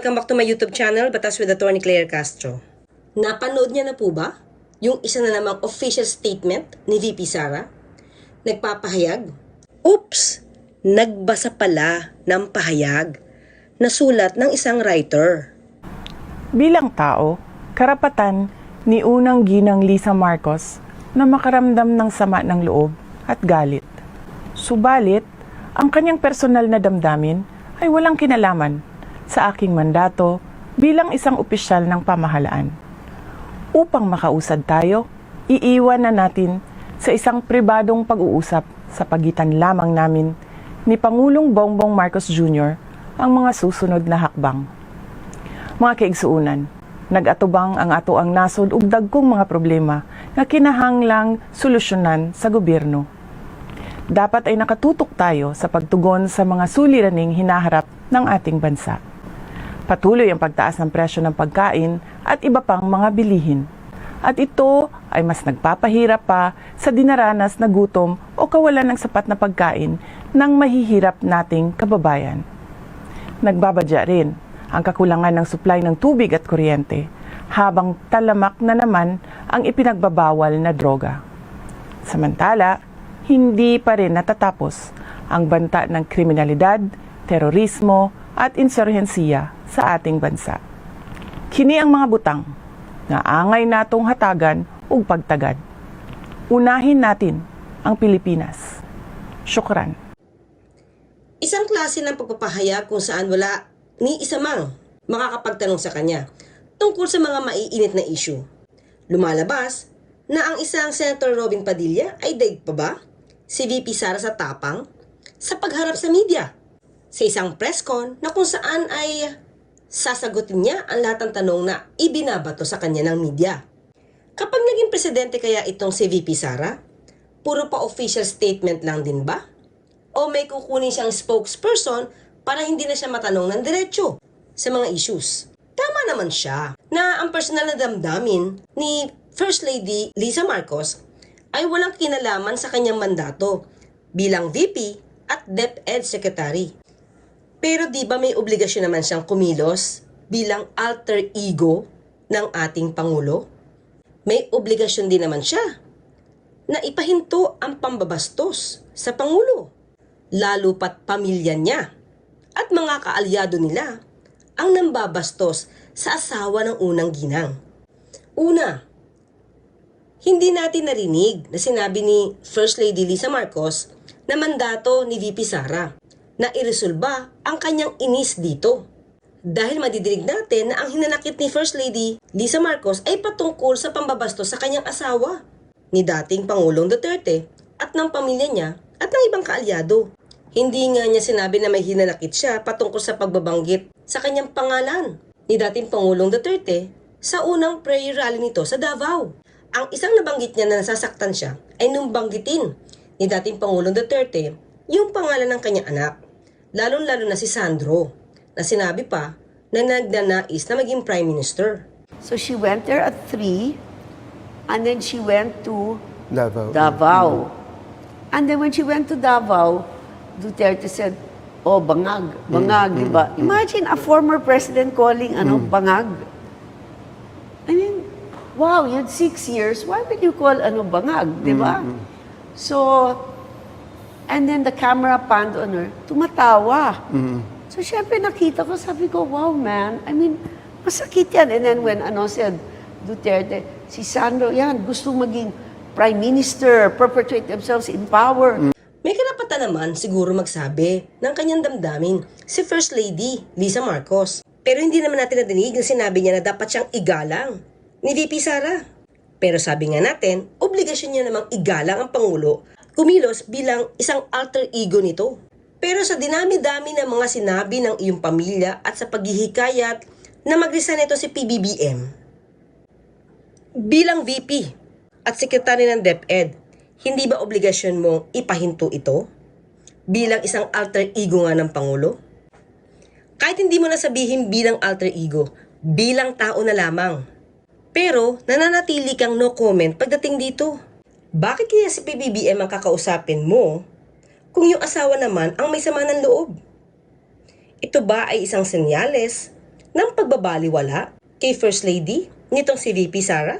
welcome back to my YouTube channel, Batas with Attorney Claire Castro. Napanood niya na po ba yung isa na namang official statement ni VP Sara? Nagpapahayag? Oops! Nagbasa pala ng pahayag na sulat ng isang writer. Bilang tao, karapatan ni unang ginang Lisa Marcos na makaramdam ng sama ng loob at galit. Subalit, ang kanyang personal na damdamin ay walang kinalaman sa aking mandato bilang isang opisyal ng pamahalaan. Upang makausad tayo, iiwan na natin sa isang pribadong pag-uusap sa pagitan lamang namin ni Pangulong Bongbong Marcos Jr. ang mga susunod na hakbang. Mga kaigsuunan, nag-atubang ang ato ang nasod ug dagkong mga problema nga kinahanglang solusyonan sa gobyerno. Dapat ay nakatutok tayo sa pagtugon sa mga suliraning hinaharap ng ating bansa. Patuloy ang pagtaas ng presyo ng pagkain at iba pang mga bilihin. At ito ay mas nagpapahirap pa sa dinaranas na gutom o kawalan ng sapat na pagkain ng mahihirap nating kababayan. Nagbabadya rin ang kakulangan ng supply ng tubig at kuryente habang talamak na naman ang ipinagbabawal na droga. Samantala, hindi pa rin natatapos ang banta ng kriminalidad, terorismo at insurhensiya sa ating bansa. Kini ang mga butang na angay natong hatagan ug pagtagad. Unahin natin ang Pilipinas. Syukran. Isang klase ng pagpapahayag kung saan wala ni isa mang makakapagtanong sa kanya tungkol sa mga maiinit na issue. Lumalabas na ang isang Senator Robin Padilla ay daig pa ba si VP Sara sa tapang sa pagharap sa media sa isang press con na kung saan ay sasagutin niya ang lahat ng tanong na ibinabato sa kanya ng media. Kapag naging presidente kaya itong si VP Sara, puro pa official statement lang din ba? O may kukunin siyang spokesperson para hindi na siya matanong ng diretsyo sa mga issues? Tama naman siya na ang personal na damdamin ni First Lady Lisa Marcos ay walang kinalaman sa kanyang mandato bilang VP at DepEd Secretary. Pero di ba may obligasyon naman siyang kumilos bilang alter ego ng ating Pangulo? May obligasyon din naman siya na ipahinto ang pambabastos sa Pangulo, lalo pat pamilya niya at mga kaalyado nila ang nambabastos sa asawa ng unang ginang. Una, hindi natin narinig na sinabi ni First Lady Lisa Marcos na mandato ni VP Sara na iresolba ang kanyang inis dito. Dahil madidinig natin na ang hinanakit ni First Lady Lisa Marcos ay patungkol sa pambabastos sa kanyang asawa, ni dating Pangulong Duterte at ng pamilya niya at ng ibang kaalyado. Hindi nga niya sinabi na may hinanakit siya patungkol sa pagbabanggit sa kanyang pangalan ni dating Pangulong Duterte sa unang prayer rally nito sa Davao. Ang isang nabanggit niya na nasasaktan siya ay nung banggitin ni dating Pangulong Duterte yung pangalan ng kanyang anak, lalong-lalo na si Sandro, na sinabi pa na nagnanais na maging Prime Minister. So she went there at 3, and then she went to Davao. Davao. And then when she went to Davao, Duterte said, oh, bangag, bangag, di ba? Imagine a former president calling, bangag. I mean, wow, you had 6 years, why would you call, bangag, di ba? So, and then the camera panned on her, tumatawa. So, syempre nakita ko, sabi ko, wow, man, I mean, masakit yan. And then when, said Duterte, si Sandro, yan, gusto maging Prime Minister, perpetuate themselves in power. May karapatan naman siguro magsabi ng kanyang damdamin si First Lady Lisa Marcos. Pero hindi naman natin nadinig na sinabi niya na dapat siyang igalang ni VP Sara. Pero sabi nga natin, obligasyon niya namang igalang ang Pangulo kumilos bilang isang alter ego nito. Pero sa dinami-dami ng mga sinabi ng iyong pamilya at sa paghihikayat na mag-resign ito si PBBM, bilang VP at Secretary ng DepEd, hindi ba obligasyon mong ipahinto ito bilang isang alter ego nga ng Pangulo? Kahit hindi mo nasabihin bilang alter ego, bilang tao na lamang. Pero nananatili kang no comment pagdating dito. Bakit kaya si PBBM ang kakausapin mo kung yung asawa naman ang may sama ng loob? Ito ba ay isang senyales ng pagbabaliwala kay First Lady nitong si VP Sara?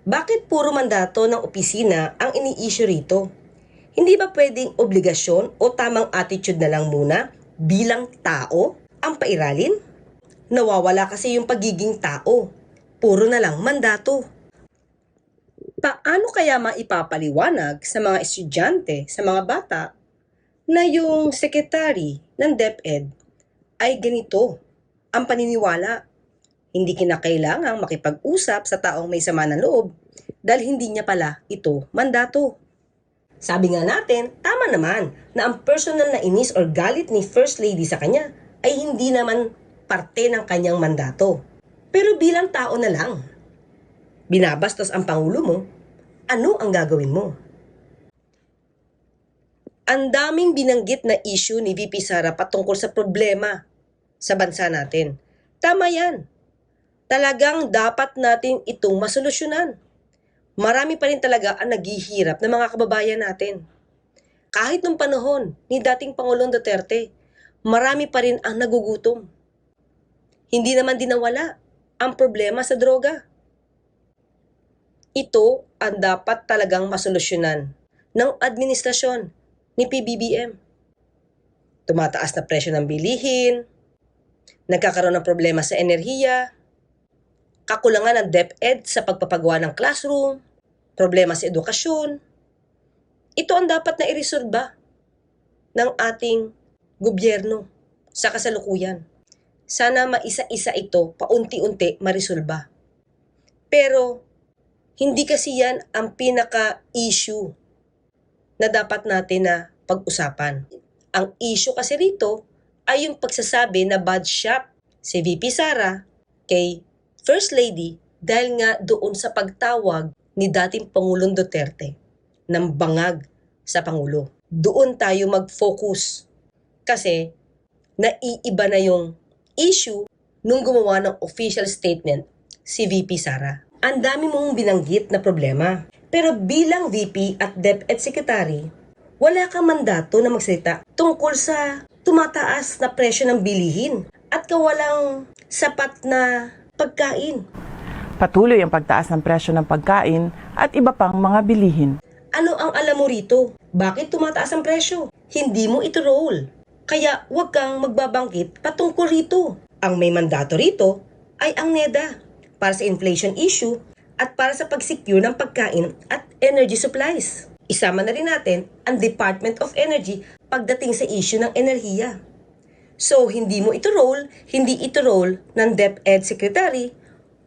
Bakit puro mandato ng opisina ang ini-issue rito? Hindi ba pwedeng obligasyon o tamang attitude na lang muna bilang tao ang pairalin? Nawawala kasi yung pagiging tao. Puro na lang mandato. Paano kaya maipapaliwanag sa mga estudyante, sa mga bata, na yung sekretary ng DepEd ay ganito ang paniniwala? Hindi kinakailangang makipag-usap sa taong may sama ng loob dahil hindi niya pala ito mandato. Sabi nga natin, tama naman na ang personal na inis or galit ni First Lady sa kanya ay hindi naman parte ng kanyang mandato. Pero bilang tao na lang, binabastos ang Pangulo mo, ano ang gagawin mo? Ang daming binanggit na issue ni VP Sara patungkol sa problema sa bansa natin. Tama yan. Talagang dapat natin itong masolusyonan. Marami pa rin talaga ang naghihirap na mga kababayan natin. Kahit nung panahon ni dating Pangulong Duterte, marami pa rin ang nagugutom. Hindi naman din nawala ang problema sa droga. Ito ang dapat talagang masolusyonan ng administrasyon ni PBBM. Tumataas na presyo ng bilihin, nagkakaroon ng problema sa enerhiya, kakulangan ng DepEd sa pagpapagawa ng classroom, problema sa edukasyon. Ito ang dapat na iresolba ng ating gobyerno sa kasalukuyan. Sana maisa-isa ito, paunti-unti marisolba. Pero, hindi kasi yan ang pinaka-issue na dapat natin na pag-usapan. Ang issue kasi rito ay yung pagsasabi na bad shot si VP Sara kay First Lady dahil nga doon sa pagtawag ni dating Pangulong Duterte ng bangag sa Pangulo. Doon tayo mag-focus kasi naiiba na yung issue nung gumawa ng official statement si VP Sara. Ang dami mong binanggit na problema. Pero bilang VP at DepEd Secretary, wala kang mandato na magsalita tungkol sa tumataas na presyo ng bilihin at kawalang sapat na pagkain. Patuloy ang pagtaas ng presyo ng pagkain at iba pang mga bilihin. Ano ang alam mo rito? Bakit tumataas ang presyo? Hindi mo ito roll. Kaya huwag kang magbabangkit patungkol rito. Ang may mandato rito ay ang NEDA para sa inflation issue at para sa pag-secure ng pagkain at energy supplies. Isama na rin natin ang Department of Energy pagdating sa issue ng enerhiya. So, hindi mo ito roll, hindi ito roll ng DepEd Secretary,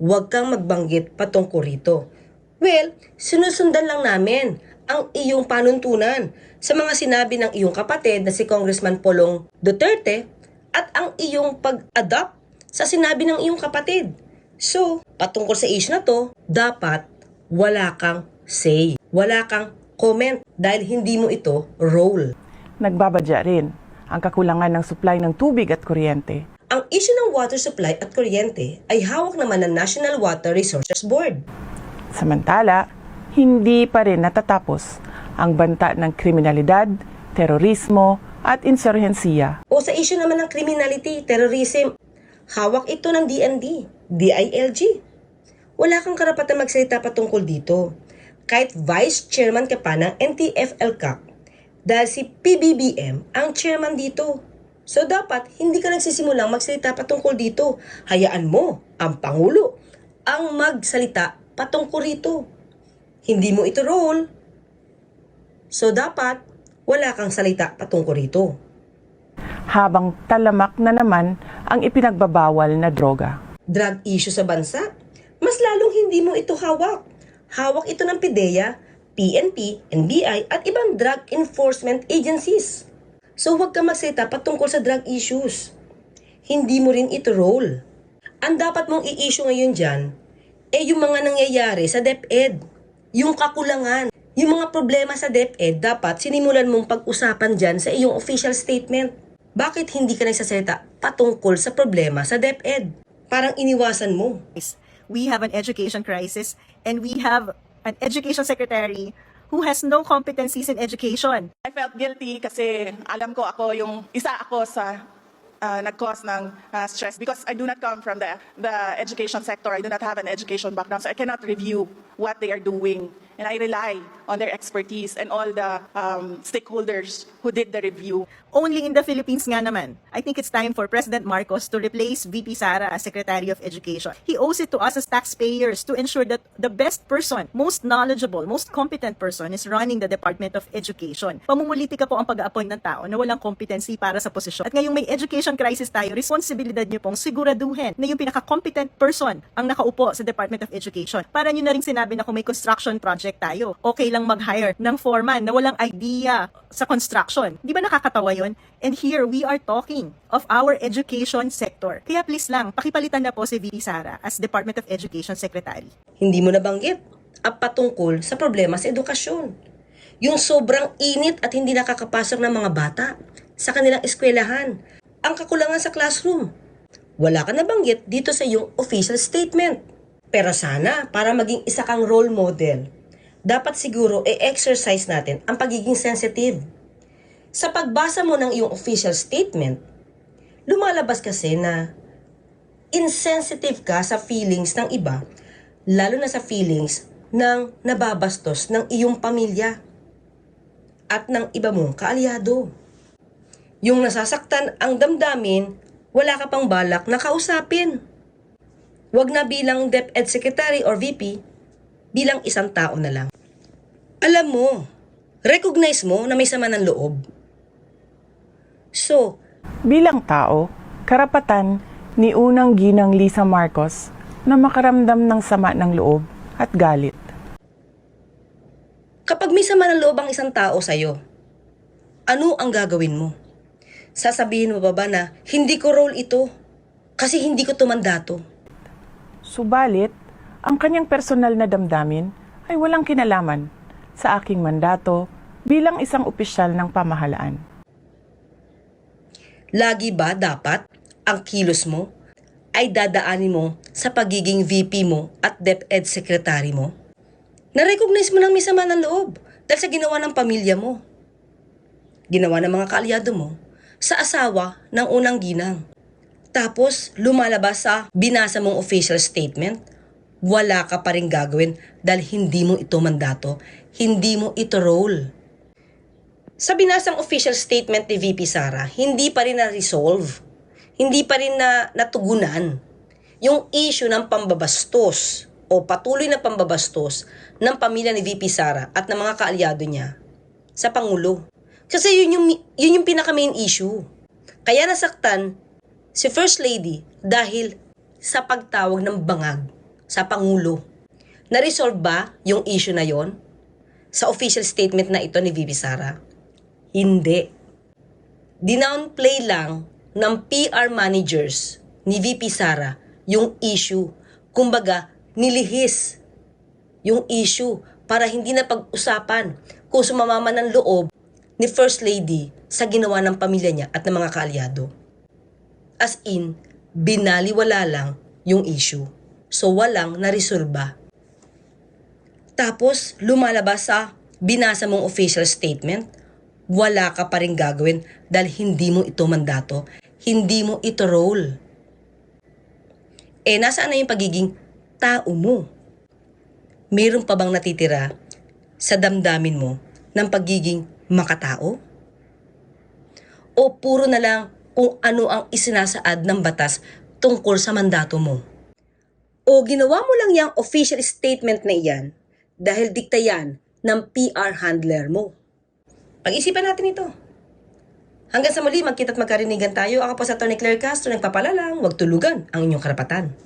huwag kang magbanggit patungkol rito. Well, sinusundan lang namin ang iyong panuntunan sa mga sinabi ng iyong kapatid na si Congressman Polong Duterte at ang iyong pag-adopt sa sinabi ng iyong kapatid. So, patungkol sa issue na to, dapat wala kang say, wala kang comment dahil hindi mo ito roll. Nagbabadya rin ang kakulangan ng supply ng tubig at kuryente. Ang issue ng water supply at kuryente ay hawak naman ng National Water Resources Board. Samantala, hindi pa rin natatapos ang banta ng kriminalidad, terorismo at insurhensiya. O sa issue naman ng criminality, terrorism, hawak ito ng DND, DILG. Wala kang karapatan magsalita patungkol dito. Kahit vice chairman ka pa ng NTF-ELCAC dahil si PBBM ang chairman dito. So dapat hindi ka nagsisimulang magsalita patungkol dito. Hayaan mo ang Pangulo ang magsalita patungkol rito. Hindi mo ito roll. So dapat wala kang salita patungkol rito. Habang talamak na naman ang ipinagbabawal na droga. Drug issue sa bansa, mas lalong hindi mo ito hawak. Hawak ito ng PIDEA, PNP, NBI at ibang drug enforcement agencies. So huwag ka magsalita patungkol sa drug issues. Hindi mo rin ito roll. Ang dapat mong i-issue ngayon dyan, yung mga nangyayari sa DepEd. Yung kakulangan, yung mga problema sa DepEd, dapat sinimulan mong pag-usapan dyan sa iyong official statement. Bakit hindi ka nagsasalita patungkol sa problema sa DepEd? Parang iniwasan mo. We have an education crisis and we have an education secretary who has no competencies in education. I felt guilty kasi alam ko ako yung isa ako sa nag-cause ng stress because I do not come from the education sector. I do not have an education background, so I cannot review what they are doing. And I rely on their expertise and all the stakeholders who did the review. Only in the Philippines nga naman, I think it's time for President Marcos to replace VP Sara as Secretary of Education. He owes it to us as taxpayers to ensure that the best person, most knowledgeable, most competent person is running the Department of Education. Pamumulitika po ang pag-a-appoint ng tao na walang competency para sa posisyon. At ngayong may education crisis tayo, responsibilidad niyo pong siguraduhin na yung pinaka-competent person ang nakaupo sa Department of Education. Para niyo na rin sinabi na kung may construction project tayo, okay lang mag-hire ng foreman na walang idea sa construction. Di ba nakakatawa yun? And here, we are talking of our education sector. Kaya please lang, pakipalitan na po si VP Sara as Department of Education Secretary. Hindi mo nabanggit ang patungkol sa problema sa edukasyon. Yung sobrang init at hindi nakakapasok ng mga bata sa kanilang eskwelahan. Ang kakulangan sa classroom. Wala ka nabanggit dito sa iyong official statement. Pero sana, para maging isa kang role model, dapat siguro exercise natin ang pagiging sensitive. Sa pagbasa mo ng iyong official statement, lumalabas kasi na insensitive ka sa feelings ng iba, lalo na sa feelings ng nababastos ng iyong pamilya at ng iba mong kaalyado. Yung nasasaktan ang damdamin, wala ka pang balak na kausapin. Wag na bilang DepEd Secretary or VP, bilang isang tao na lang. Alam mo, recognize mo na may sama ng loob. So, Bilang tao, karapatan ni unang ginang Lisa Marcos na makaramdam ng sama ng loob at galit. kapag may sama ng loob ang isang tao sa'yo, ano ang gagawin mo? Sasabihin mo ba na, hindi ko role ito kasi hindi ko tumandato? Subalit, ang kanyang personal na damdamin ay walang kinalaman sa aking mandato bilang isang opisyal ng pamahalaan. Lagi ba dapat ang kilos mo ay dadaanin mo sa pagiging VP mo at DepEd Secretary mo? Na-recognize mo lang may sama ng loob dahil sa ginawa ng pamilya mo. Ginawa ng mga kaalyado mo sa asawa ng unang ginang. Tapos lumalabas sa binasa mong official statement, wala ka pa rin gagawin dahil hindi mo ito mandato, hindi mo ito role. Sa binasang official statement ni VP Sara, hindi pa rin na-resolve, hindi pa rin natugunan yung issue ng pambabastos o patuloy na pambabastos ng pamilya ni VP Sara at ng mga kaalyado niya sa Pangulo. Kasi yun yung pinaka-main issue. Kaya nasaktan si First Lady dahil sa pagtawag ng bangag sa Pangulo. Na-resolve ba yung issue na yon sa official statement na ito ni VP Sara? Hindi. Dinownplay lang ng PR managers ni VP Sara yung issue. Kumbaga, nilihis yung issue para hindi na pag-usapan kung sumamama ng loob ni First Lady sa ginawa ng pamilya niya at ng mga kaalyado. As in, binaliwala lang yung issue. So, walang naresolba. Tapos, lumalabas sa binasa mong official statement, wala ka pa rin gagawin dahil hindi mo ito mandato, hindi mo ito role. Nasaan na yung pagiging tao mo? Meron pa bang natitira sa damdamin mo ng pagiging makatao? O puro na lang kung ano ang isinasaad ng batas tungkol sa mandato mo? O ginawa mo lang yung official statement na iyan dahil dikta yan ng PR handler mo? Pag-isipan natin ito. Hanggang sa muli, magkita't magkarinigan tayo. Ako po sa Atty. Claire Castro, nagpapalalang, huwag tulugan ang inyong karapatan.